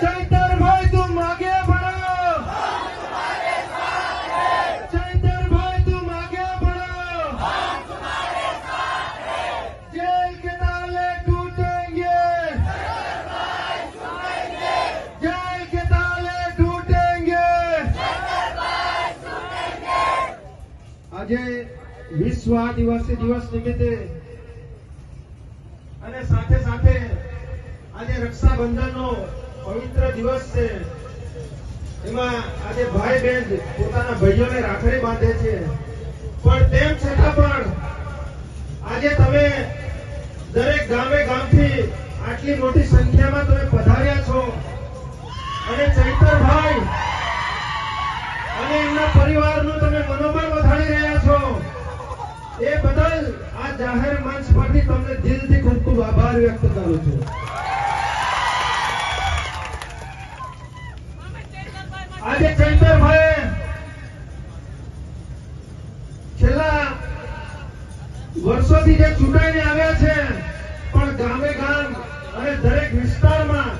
चैतर भाई तुम आगे बढ़ो, चैतर भाई तुम आगे बढ़ो, जेल के ताले टूटेंगे, जेल के ताले टूटेंगे। આજે વિશ્વ આદિવાસી દિવસ નિમિત્તે અને સાથે સાથે આજે રક્ષાબંધનનો પવિત્ર દિવસ છે, એમાં આજે ભાઈ બહેન પોતાના ભાઈઓને રાખડી બાંધે છે, પણ તેમ છતાં પણ આજે તમે દરેક ગામે ગામથી આટલી મોટી સંખ્યામાં તમે પધાર્યા છો અને ચૈતરભાઈ અને એમના પરિવારનું તમે મનોબળ વધારી રહ્યા છો, એ બદલ આ જાહેર મંચ પરથી તમને દિલથી ખૂબ ખૂબ આભાર વ્યક્ત કરું છું। આજે ચૈતરભાઈ છેલ્લા વર્ષોથી જે ચૂંટાઈને આવ્યા છે, પણ ગામે ગામ અને દરેક વિસ્તારમાં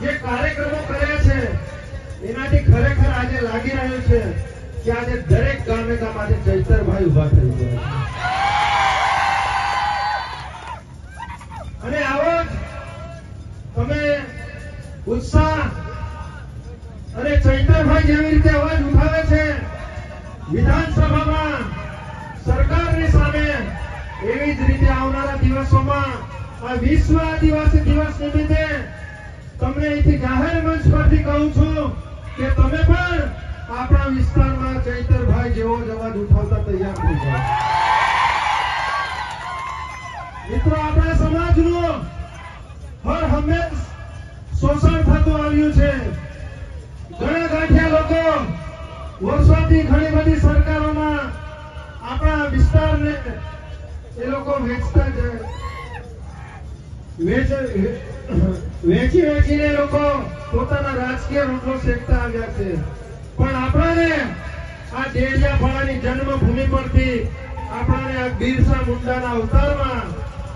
જે કાર્યક્રમો કર્યા છે, એનાથી ખરેખર આજે લાગી રહ્યું છે કે આજે દરેક ગામે ગામ આજે ચૈતરભાઈ ઉભા થઈ ગયા છે। અને આવો જ તમે ઉત્સાહ અને ચૈતરભાઈ જેવી રીતે અવાજ ઉઠાવે છે વિધાનસભામાં સરકારની સામે, એવી જ રીતે આવનારા દિવસોમાં આ વિશ્વ આદિવાસી દિવસ નિમિત્તે તમને અહીંથી જાહેર મંચ પરથી કહું છું કે તમે પણ આપણા વિસ્તારમાં ચૈતરભાઈ જેવો જ અવાજ ઉઠાવતા તૈયાર થઈ જાઓ। મિત્રો, આપણા સમાજનું હર હંમેશ શોષણ થતું આવ્યું છે। ઘણા ગાંઠિયા લોકો વર્ષોથી ઘણી બધી સરકારોમાં આપણા વિસ્તારને એ લોકો વેચતા જાય, વેચીને લોકો પોતાના રાજકીય રોટલો શેકતા આવ્યા છે, પણ આપણાને આ ડેડિયાપાડાની જન્મભૂમિ પરથી આપણાને આ બિરસા મુંડાના અવતારમાં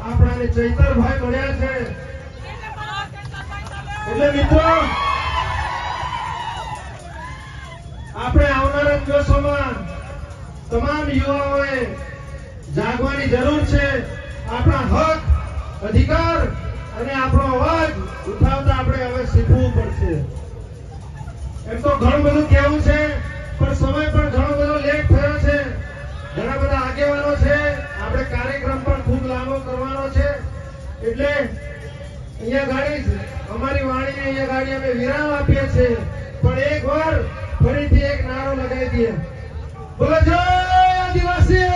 આપણાને ચૈતરભાઈ મળ્યા છે। એટલે મિત્રો, આપણે આવનારા દિવસોમાં તમામ યુવાઓએ જાગવાની જરૂર છે। આપણા હક, અધિકાર અને આપણો અવાજ ઉઠાવતા આપણે હવે શીખવું પડશે। એમ તો ઘણું બધું કહેવું છે, પણ સમય પણ ઘણો બધો લેટ થયો છે, ઘણા બધા આગેવાનો છે, આપણે કાર્યક્રમ પણ ખૂબ લાંબો કરવાનો છે, એટલે અહીંયા ગાડી અમારી વાણીને અહીંયા ગાડી અમે વિરામ આપીએ છીએ, પણ એક વાર ફરીથી એક નારો લગાવી દઈએ, બોલો જય આદિવાસી,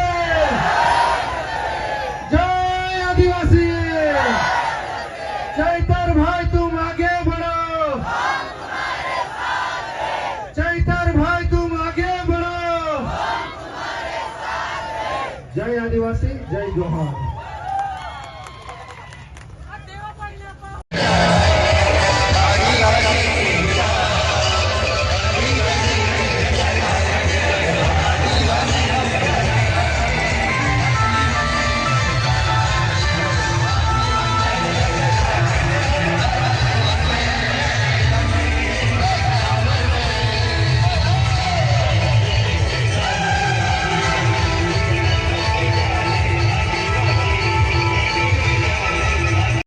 જય આદિવાસી, ચૈતરભાઈ તું